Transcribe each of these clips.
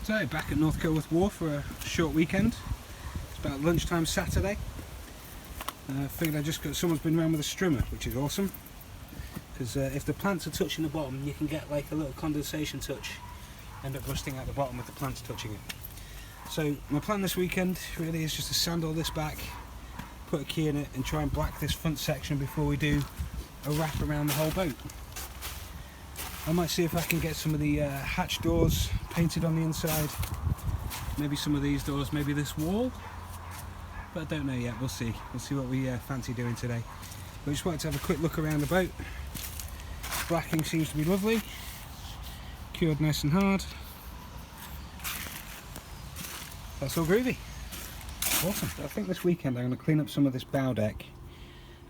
So back at North Kilworth Wharf for a short weekend. It's about lunchtime Saturday. Figured I just got someone's been around with a strimmer, which is awesome. Because if the plants are touching the bottom, you can get like a little condensation touch, end up rusting out the bottom with the plants touching it. So my plan this weekend really is just to sand all this back, put a key in it, and try and black this front section before we do a wrap around the whole boat. I might see if I can get some of the hatch doors painted on the inside, maybe some of these doors, maybe this wall, but I don't know yet. We'll see what we fancy doing today. We just wanted to have a quick look around the boat. Blacking seems to be lovely, cured nice and hard. That's all groovy. Awesome. I think this weekend I'm going to clean up some of this bow deck.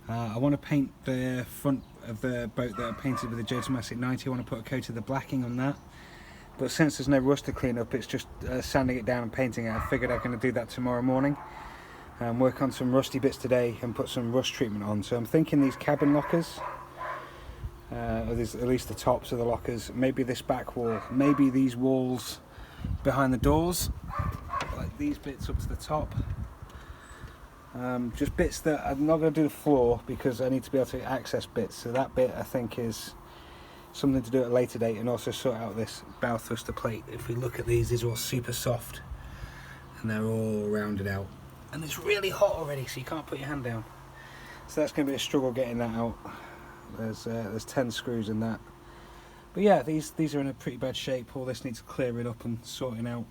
I want to paint the front of the boat that I painted with the Jotomatic 90. I want to put a coat of the blacking on that. But since there's no rust to clean up, it's just sanding it down and painting it. I figured I'm going to do that tomorrow morning. Work on some rusty bits today and put some rust treatment on. So I'm thinking these cabin lockers, or at least the tops of the lockers, maybe this back wall, maybe these walls behind the doors, like these bits up to the top. Just bits that I'm not going to do the floor because I need to be able to access bits. So that bit I think is something to do at a later date, and also sort out this bow thruster plate. If we look at these are all super soft and they're all rounded out. And it's really hot already, so you can't put your hand down. So that's going to be a struggle getting that out. There's 10 screws in that. But yeah, these are in a pretty bad shape. All this needs clearing up and sorting out.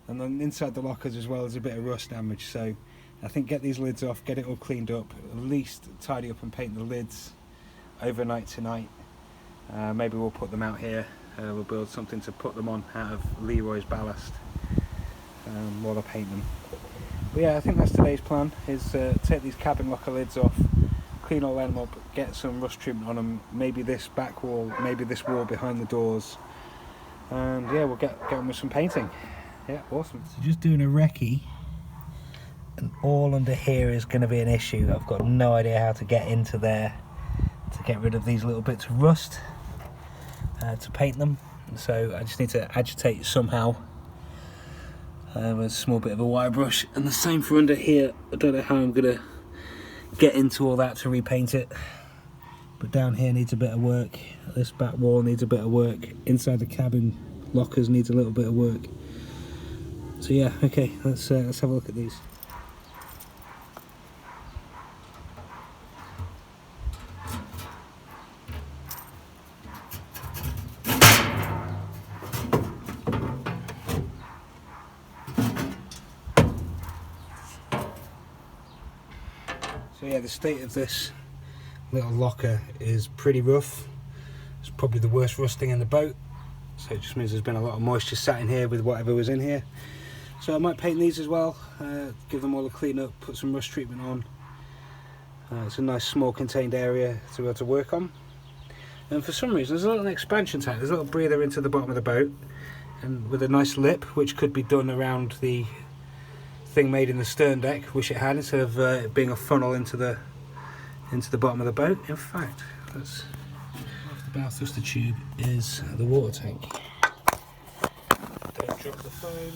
And then inside the lockers as well, there's a bit of rust damage. So I think get these lids off, get it all cleaned up, at least tidy up and paint the lids overnight tonight. Maybe we'll put them out here. We'll build something to put them on out of Leroy's ballast while I paint them. But yeah, I think that's today's plan, is take these cabin locker lids off, clean all them up, get some rust treatment on them, maybe this back wall, maybe this wall behind the doors, and yeah, we'll get on with some painting. Yeah, awesome. So just doing a recce, and all under here is going to be an issue. I've got no idea how to get into there to get rid of these little bits of rust to paint them, so I just need to agitate somehow with a small bit of a wire brush. And the same for under here. I don't know how I'm going to get into all that to repaint it, but down here needs a bit of work, this back wall needs a bit of work, inside the cabin lockers needs a little bit of work. So yeah, okay, let's have a look at these. So yeah, the state of this little locker is pretty rough. It's probably the worst rusting in the boat, so it just means there's been a lot of moisture sat in here with whatever was in here. So I might paint these as well, give them all a clean up, put some rust treatment on. It's a nice small contained area to be able to work on. And for some reason there's a little expansion tank, there's a little breather into the bottom of the boat, and with a nice lip, which could be done around the thing made in the stern deck, which it had, instead of it being a funnel into the bottom of the boat. In fact, off the bow thruster tube is the water tank. Don't drop the phone.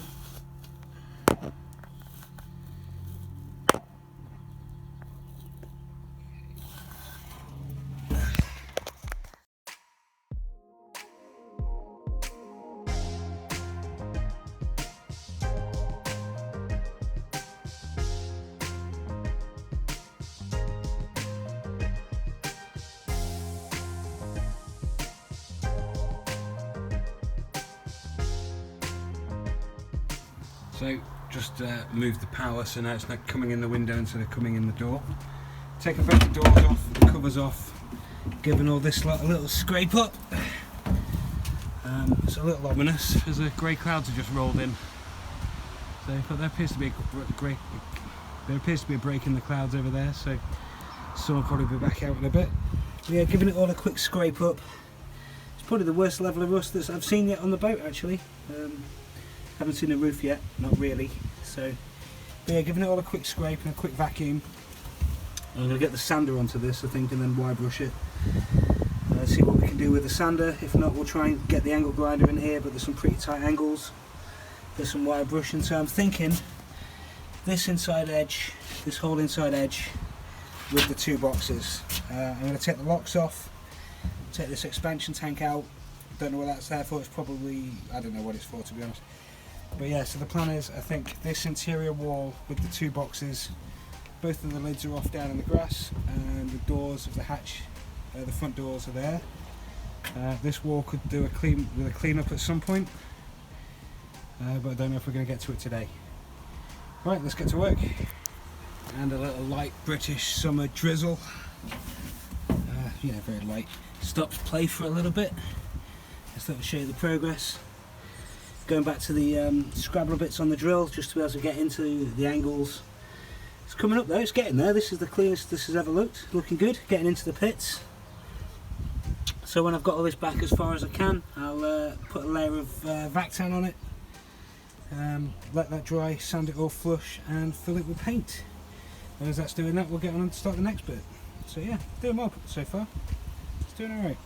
So just moved the power, so now it's not coming in the window instead of coming in the door. Taking both the doors off, the covers off, giving all this lot a little scrape up. It's a little ominous as the grey clouds have just rolled in. So, but there appears to be a break in the clouds over there, so sun will probably be back out in a bit. But yeah, giving it all a quick scrape up. It's probably the worst level of rust that I've seen yet on the boat, actually. Haven't seen a roof yet, not really. So, but yeah, giving it all a quick scrape and a quick vacuum. I'm going to get the sander onto this, I think, and then wire brush it. See what we can do with the sander. If not, we'll try and get the angle grinder in here, but there's some pretty tight angles. with some wire brushing. So I'm thinking this inside edge, this whole inside edge with the two boxes. I'm going to take the locks off, take this expansion tank out. Don't know what that's there for. It's probably, I don't know what it's for, to be honest. But yeah, so the plan is, I think this interior wall with the two boxes, both of the lids are off down in the grass, and the doors of the hatch, the front doors are there. This wall could do a clean up at some point, but I don't know if we're going to get to it today. Right, let's get to work. And a little light British summer drizzle. You know, very light. Stops play for a little bit. Just thought I'd show you the progress. Going back to the scrabbler bits on the drill, just to be able to get into the angles. It's coming up though, it's getting there. This is the cleanest this has ever looked. Looking good, getting into the pits. So when I've got all this back as far as I can, I'll put a layer of Vactan on it, let that dry, sand it all flush and fill it with paint. And as that's doing that, we'll get on and start the next bit. So yeah, doing well so far. It's doing alright.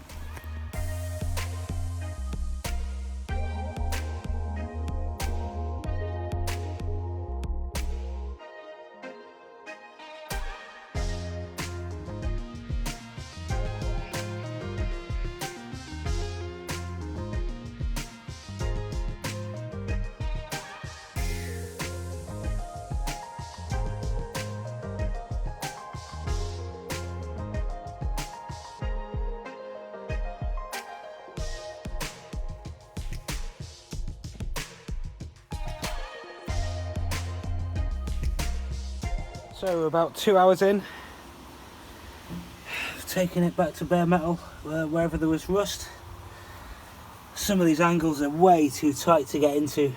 So we're about 2 hours in, taking it back to bare metal wherever there was rust. Some of these angles are way too tight to get into.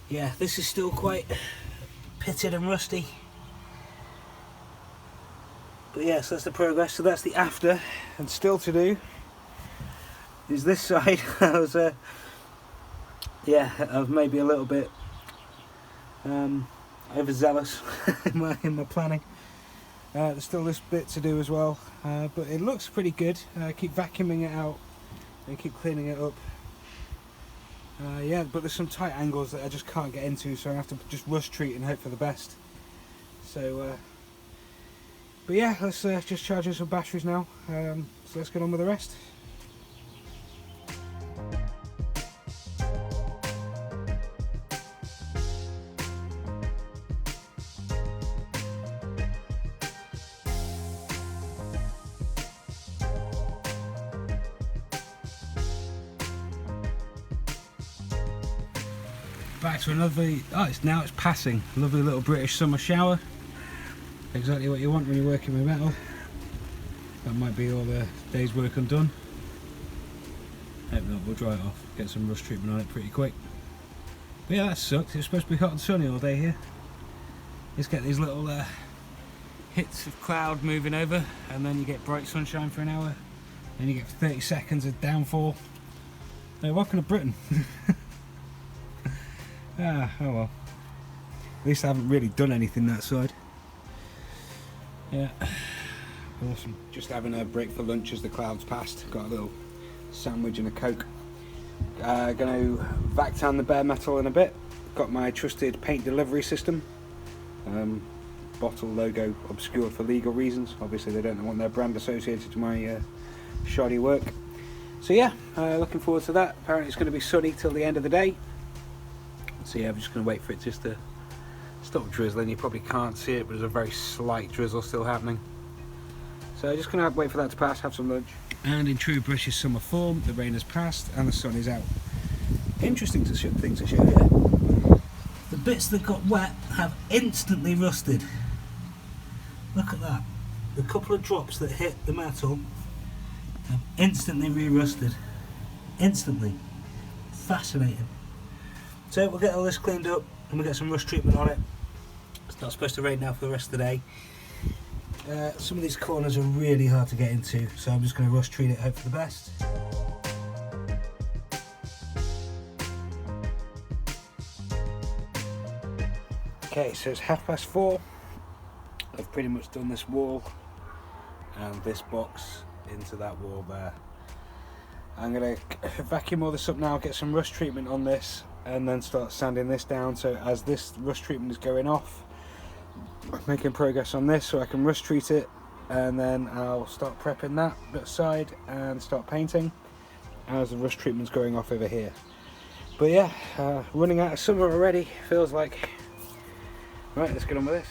Yeah, this is still quite pitted and rusty. But yes, that's the progress. So that's the after, and still to do is this side. I was yeah, I was maybe a little bit overzealous in my planning. There's still this bit to do as well, but it looks pretty good. Keep vacuuming it out and keep cleaning it up. Yeah, but there's some tight angles that I just can't get into, so I have to just rust treat and hope for the best. So, but yeah, let's just charge in some batteries now. So let's get on with the rest. Back to another, it's passing. Lovely little British summer shower. Exactly what you want when you're working with metal. That might be all the day's work undone. Hope not, we'll dry it off. Get some rust treatment on it pretty quick. But yeah, that sucks. It's supposed to be hot and sunny all day here. Just get these little hits of cloud moving over, and then you get bright sunshine for an hour. Then you get 30 seconds of downfall. Welcome to Britain. Oh well. At least I haven't really done anything that side. Yeah. Awesome. Just having a break for lunch as the clouds passed. Got a little sandwich and a Coke. Going to Vactan the bare metal in a bit. Got my trusted paint delivery system. Bottle logo obscured for legal reasons. Obviously they don't want their brand associated to my shoddy work. So yeah, looking forward to that. Apparently it's going to be sunny till the end of the day. So yeah, I'm just going to wait for it just to stop drizzling. You probably can't see it, but there's a very slight drizzle still happening. So I'm just going to wait for that to pass, have some lunch. And in true British summer form, the rain has passed and the sun is out. Interesting thing to show you. The bits that got wet have instantly rusted. Look at that. The couple of drops that hit the metal have instantly re-rusted. Instantly. Fascinating. So we'll get all this cleaned up and we'll get some rust treatment on it. It's not supposed to rain now for the rest of the day. Some of these corners are really hard to get into, so I'm just going to rust treat it, hope for the best. Okay, so it's 4:30. I've pretty much done this wall and this box into that wall there. I'm going to vacuum all this up now, get some rust treatment on this, and then start sanding this down. So as this rust treatment is going off, I'm making progress on this so I can rust treat it, and then I'll start prepping that bit aside and start painting as the rust treatment's going off over here. But yeah, running out of summer already, feels like. Right, let's get on with this.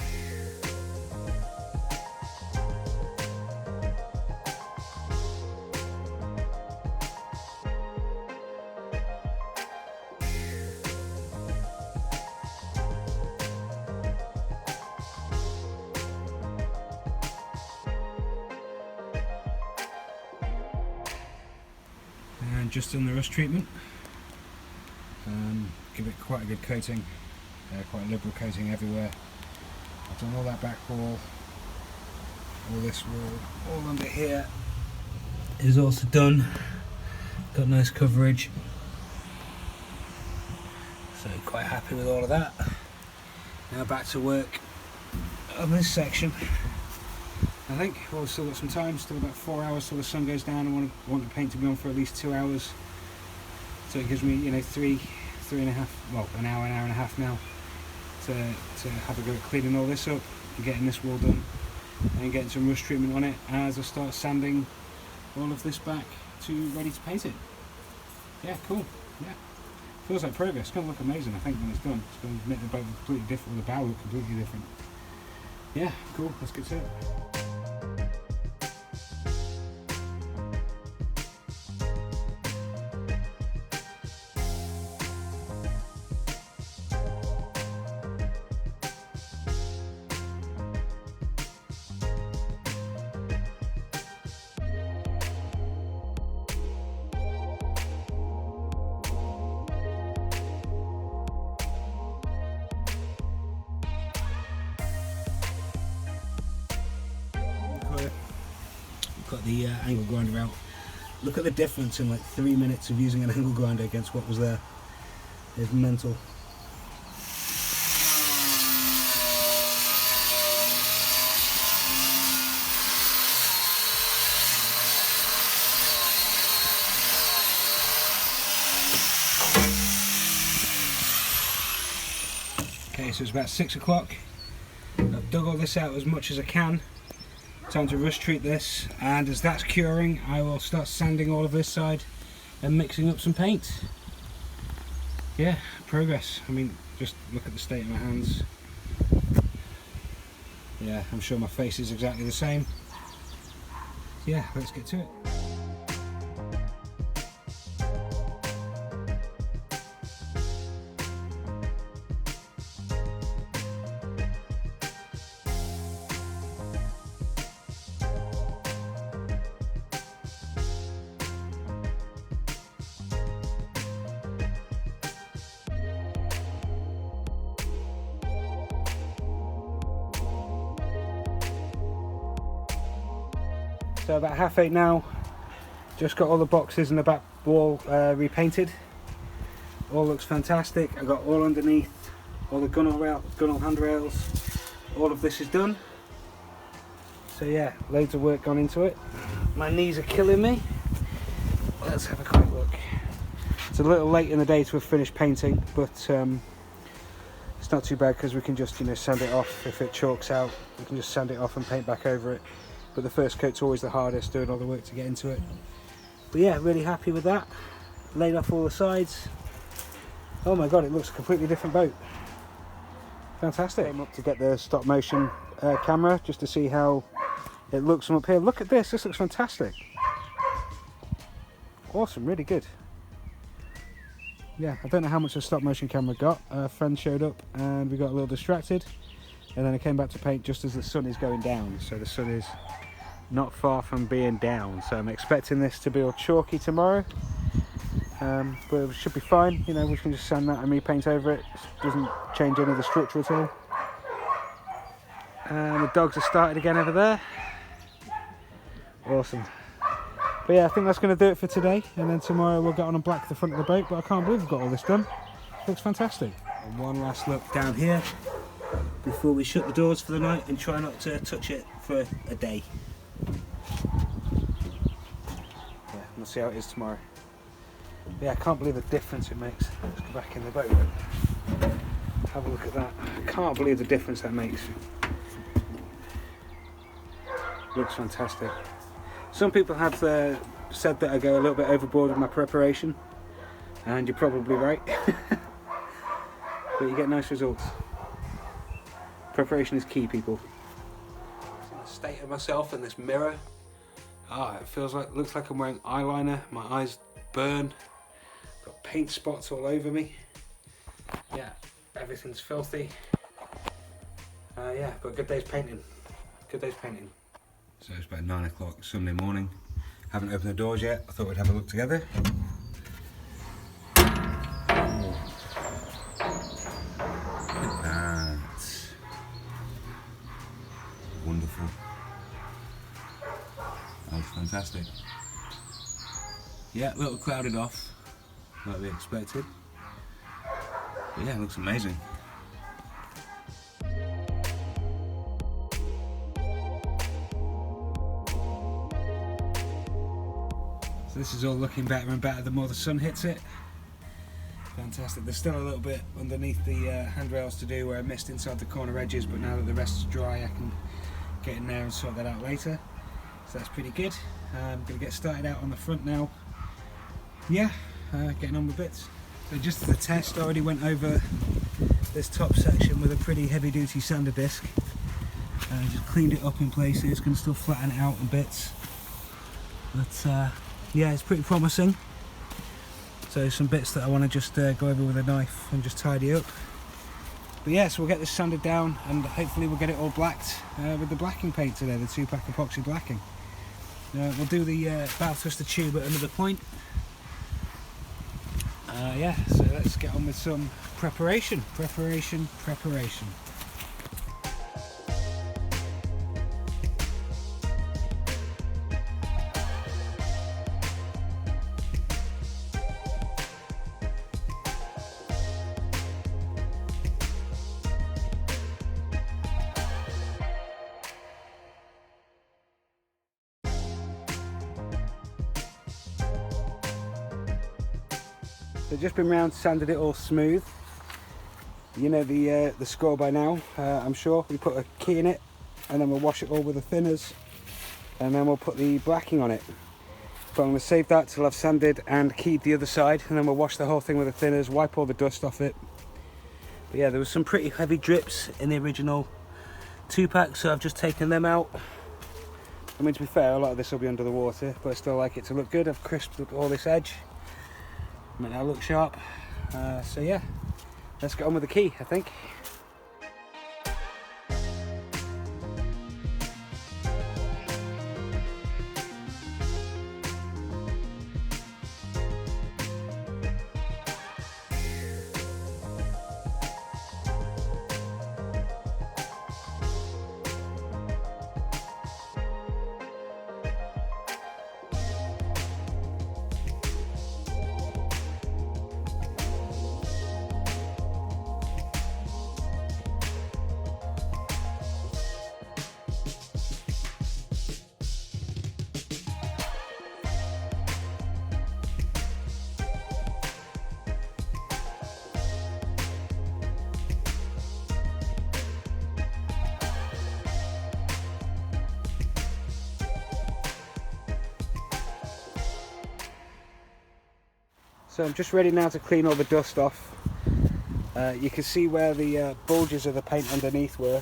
And just done the rust treatment. Give it quite a good coating, quite a liberal coating everywhere. I've done all that back wall, all this wall, all under here is also done. Got nice coverage, so quite happy with all of that. Now back to work on this section. I think we've still got some time, still about 4 hours till the sun goes down. I want the paint to be on for at least 2 hours, so it gives me, you know, three and a half, well, an hour and a half now to have a go at cleaning all this up and getting this wall done and getting some rust treatment on it as I start sanding all of this back to ready to paint it. Yeah, cool. Yeah, feels like progress. It's going to look amazing, I think, when it's done. It's going to make the boat completely different, or the bow look completely different. Yeah, cool. Let's get to it. Got the angle grinder out. Look at the difference in like 3 minutes of using an angle grinder against what was there. It's mental. Okay, so it's about 6 o'clock. I've dug all this out as much as I can. Time to rust treat this, and as that's curing I will start sanding all of this side and mixing up some paint. Yeah, progress. I mean, just look at the state of my hands. Yeah, I'm sure my face is exactly the same. Yeah, let's get to it. So about 8:30 now, just got all the boxes and the back wall repainted. All looks fantastic. I got all underneath, all the gunnel handrails, all of this is done. So yeah, loads of work gone into it. My knees are killing me. Let's have a quick look. It's a little late in the day to have finished painting, but it's not too bad because we can just, you know, sand it off. If it chalks out, we can just sand it off and paint back over it. But the first coat's always the hardest, doing all the work to get into it. But yeah, really happy with that. Laid off all the sides. Oh my god, it looks a completely different boat. Fantastic. Came up to get the stop motion camera just to see how it looks from up here. Look at this, this looks fantastic. Awesome, really good. Yeah, I don't know how much the stop motion camera got. A friend showed up and we got a little distracted. And then I came back to paint just as the sun is going down. So the sun is not far from being down. So I'm expecting this to be all chalky tomorrow. But it should be fine. You know, we can just sand that and repaint over it. It doesn't change any of the structure at all. And the dogs have started again over there. Awesome. But yeah, I think that's going to do it for today. And then tomorrow we'll get on and black the front of the boat. But I can't believe we've got all this done. Looks fantastic. And one last look down here before we shut the doors for the night and try not to touch it for a day. Yeah, we'll see how it is tomorrow. Yeah, I can't believe the difference it makes. Let's go back in the boat. Have a look at that. I can't believe the difference that makes. Looks fantastic. Some people have said that I go a little bit overboard with my preparation, and you're probably right. But you get nice results. Preparation is key, people. The state of myself in this mirror. It looks like I'm wearing eyeliner. My eyes burn. Got paint spots all over me. Yeah, everything's filthy. Yeah, but good day's painting. Good day's painting. So it's about 9 o'clock Sunday morning. Haven't opened the doors yet. I thought we'd have a look together. Oh. Look at that. Wonderful. That looks fantastic. Yeah, a little clouded off, like we expected. But yeah, it looks amazing. So this is all looking better and better the more the sun hits it. Fantastic. There's still a little bit underneath the handrails to do where I missed inside the corner edges, but now that the rest is dry I can get in there and sort that out later. So that's pretty good. I'm going to get started out on the front now. Yeah, getting on with bits. So just as a test, I already went over this top section with a pretty heavy duty sander disc. Just cleaned it up in places, going to still flatten it out in bits. But yeah, it's pretty promising. So some bits that I want to just go over with a knife and just tidy up. But yeah, so we'll get this sanded down and hopefully we'll get it all blacked with the blacking paint today, the 2-pack epoxy blacking. We'll do the bow twister tube at another point. Yeah, so let's get on with some preparation. So just been round, sanded it all smooth. You know the score by now, I'm sure. We put a key in it and then we'll wash it all with the thinners and then we'll put the blacking on it. But I'm going to save that till I've sanded and keyed the other side, and then we'll wash the whole thing with the thinners, wipe all the dust off it. But yeah, there was some pretty heavy drips in the original 2-pack, so I've just taken them out. I mean, to be fair, a lot of this will be under the water, but I still like it to look good. I've crisped up all this edge, make that look sharp. So yeah, let's get on with the key, I think. So I'm just ready now to clean all the dust off. You can see where the bulges of the paint underneath were.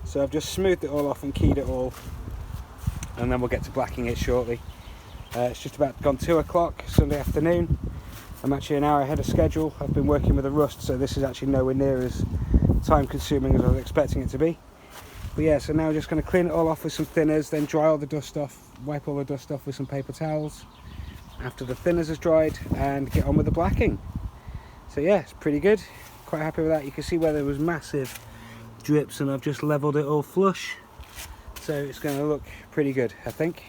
So I've just smoothed it all off and keyed it all, and then we'll get to blacking it shortly. It's just about gone 2 o'clock Sunday afternoon. I'm actually an hour ahead of schedule. I've been working with a rust, so this is actually nowhere near as time consuming as I was expecting it to be. But yeah, so now I'm just going to clean it all off with some thinners, then dry all the dust off, wipe all the dust off with some paper towels after the thinners has dried, and get on with the blacking. So yeah, it's pretty good. Quite happy with that. You can see where there was massive drips and I've just leveled it all flush. So it's going to look pretty good, I think.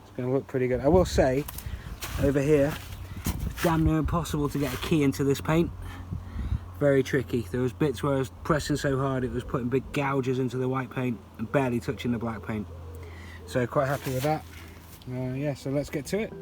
It's going to look pretty good. I will say, over here, it's damn near impossible to get a key into this paint. Very tricky. There was bits where I was pressing so hard it was putting big gouges into the white paint and barely touching the black paint. So quite happy with that. Yeah, so let's get to it.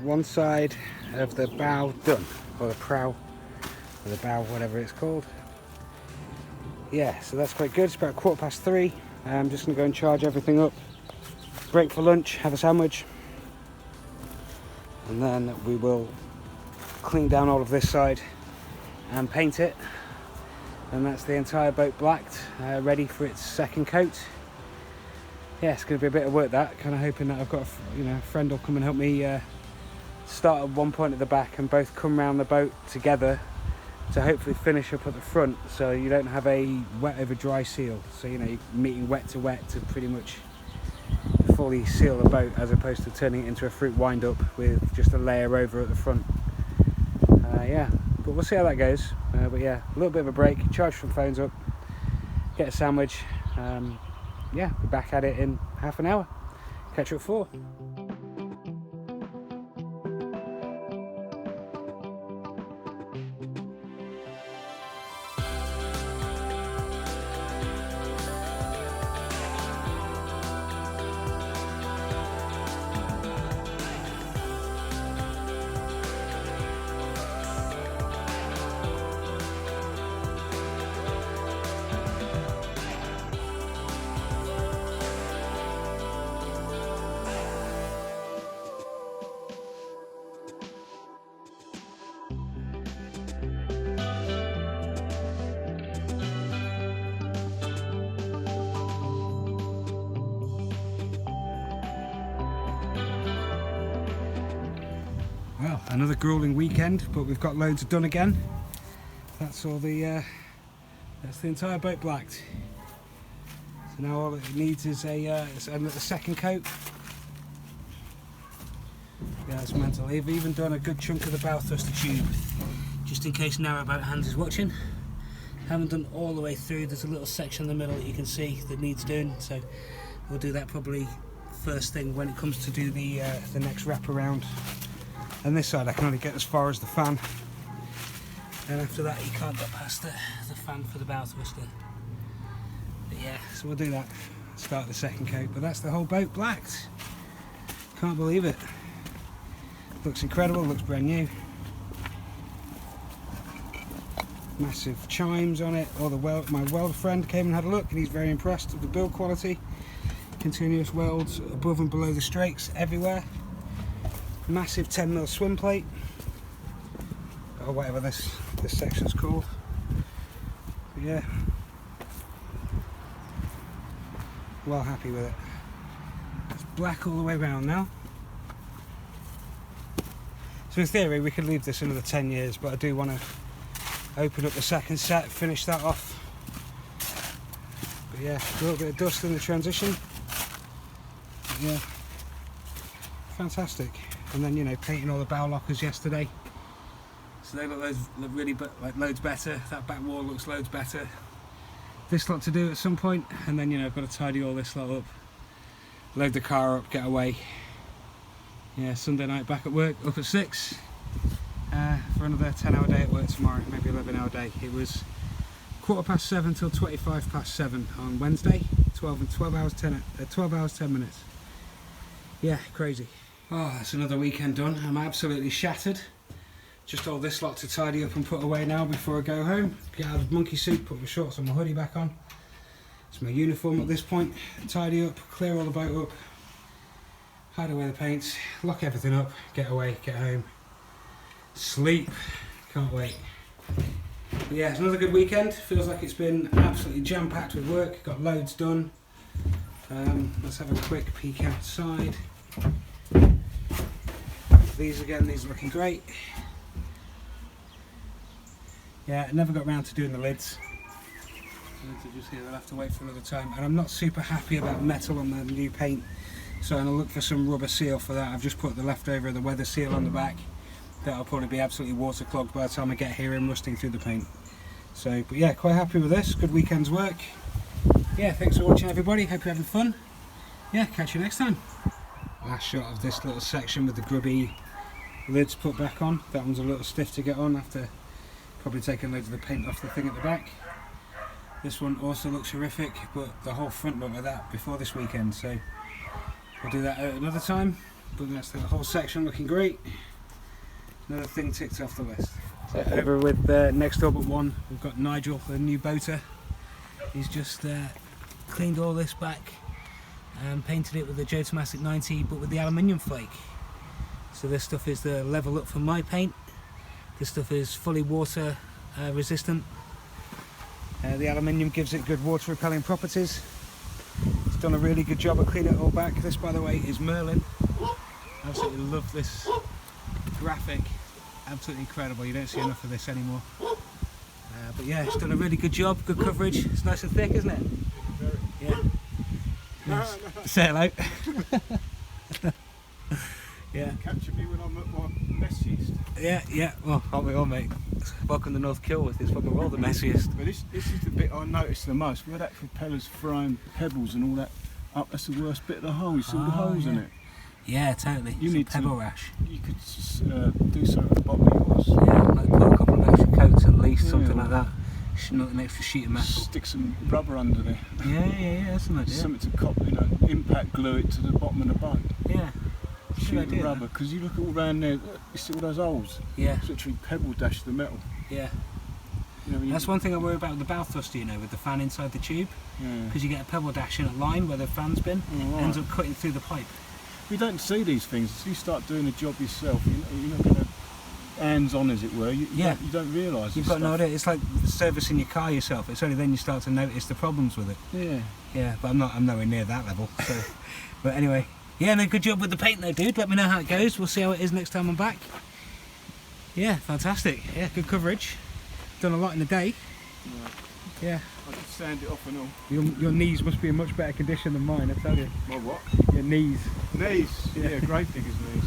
one side of the bow done, or the prow, or the bow, whatever it's called. Yeah, so that's quite good. It's about 3:15. I'm just going to go and charge everything up, break for lunch, have a sandwich, and then we will clean down all of this side and paint it. And that's the entire boat blacked, ready for its second coat. Yeah, it's going to be a bit of work, that. Kind of hoping that I've got a friend will come and help me start at one point at the back and both come round the boat together to hopefully finish up at the front, so you don't have a wet over dry seal. So you're meeting wet to pretty much fully seal the boat, as opposed to turning it into a fruit wind up with just a layer over at the front. Yeah, but we'll see how that goes. But yeah, a little bit of a break, charge some phones up, get a sandwich. Yeah, be back at it in half an hour. Catch you at 4. Well, another grueling weekend, but we've got loads done again. That's all the that's the entire boat blacked. So now all it needs is a second coat. Yeah, it's mental. They've even done a good chunk of the bow thruster tube, just in case Narrowboat Hands is watching. Haven't done all the way through. There's a little section in the middle that you can see that needs doing, so we'll do that probably first thing when it comes to do the next wrap around. And this side I can only get as far as the fan, and after that you can't get past the fan for the bow thruster. But yeah, so we'll do that, start the second coat. But that's the whole boat blacked. Can't believe it. Looks incredible, looks brand new. Massive chimes on it. My welder friend came and had a look, and he's very impressed with the build quality. Continuous welds above and below the strakes everywhere. Massive 10mm swim plate, or whatever this section's called. But yeah, well happy with it. It's black all the way around now. So in theory we could leave this another 10 years, but I do want to open up the second set, finish that off. But yeah, a little bit of dust in the transition. But yeah, fantastic. And then painting all the bow lockers yesterday, so they look really loads better. That back wall looks loads better. This lot to do at some point, and then I've got to tidy all this lot up, load the car up, get away. Yeah, Sunday night back at work, up at 6 for another 10-hour day at work tomorrow, maybe 11-hour day. It was 7:15 till 7:25 on Wednesday. 12 hours 10 minutes. Yeah, crazy. Oh, that's another weekend done. I'm absolutely shattered. Just all this lot to tidy up and put away now before I go home. Get out of the monkey suit, put my shorts and my hoodie back on. It's my uniform at this point. Tidy up, clear all the boat up, hide away the paints, lock everything up, get away, get home, sleep. Can't wait. But yeah, it's another good weekend. Feels like it's been absolutely jam-packed with work. Got loads done. Let's have a quick peek outside. These are looking great. Yeah, I never got round to doing the lids. I'll have to wait for another time. And I'm not super happy about metal on the new paint, so I'm going to look for some rubber seal for that. I've just put the leftover of the weather seal on the back. That'll probably be absolutely waterclogged by the time I get here and rusting through the paint. So, but yeah, quite happy with this. Good weekend's work. Yeah, thanks for watching everybody. Hope you're having fun. Yeah, catch you next time. Last shot of this little section with the grubby lids put back on. That one's a little stiff to get on after probably taking loads of the paint off the thing at the back. This one also looks horrific, but the whole front looked like that before this weekend, so we'll do that at another time. But that's the whole section looking great. Another thing ticked off the list. So over with next door but one, we've got Nigel, the new boater. He's just cleaned all this back and painted it with the Joe Tomasic 90, but with the aluminium flake. So this stuff is the level up from my paint. This stuff is fully water resistant. The aluminium gives it good water repelling properties. It's done a really good job of cleaning it all back. This, by the way, is Merlin. Absolutely love this graphic. Absolutely incredible. You don't see enough of this anymore. But yeah, it's done a really good job. Good coverage. It's nice and thick, isn't it? Yeah. Yes. Say hello. Yeah. Capture me when I'm at my messiest. Yeah. Well, aren't we all, mate? Welcome to North Kilworth. It's probably all the messiest. But this is the bit I noticed the most. Where that propeller's throwing pebbles and all that up, that's the worst bit of the hole. You see all the holes in it. Yeah, totally. You need pebble rash. You could do something at the bottom of yours. Yeah, like put a couple of extra coats at least, something like that. Not an extra sheet of metal. Stick some rubber under there. Yeah, that's an idea. Something to impact glue it to the bottom of the boat. Yeah. Sheet of rubber, because you look all around there, you see all those holes. Yeah. It's literally pebble dash the metal. Yeah. You know, that's one thing I worry about with the bow thruster, you know, with the fan inside the tube. Because you get a pebble dash in a line where the fan's been, ends up cutting through the pipe. We don't see these things. If you start doing the job yourself, you're not going to hands-on, as it were. You don't realise. You've got no idea. It's like servicing your car yourself. It's only then you start to notice the problems with it. Yeah, but I'm nowhere near that level. So, but anyway, yeah, no, good job with the paint though, dude. Let me know how it goes. We'll see how it is next time I'm back. Yeah, fantastic. Yeah, good coverage. Done a lot in a day. Yeah. I just sand it off and all. Your knees must be in much better condition than mine, I tell you. My what? Your knees. Knees? Yeah, great figures knees.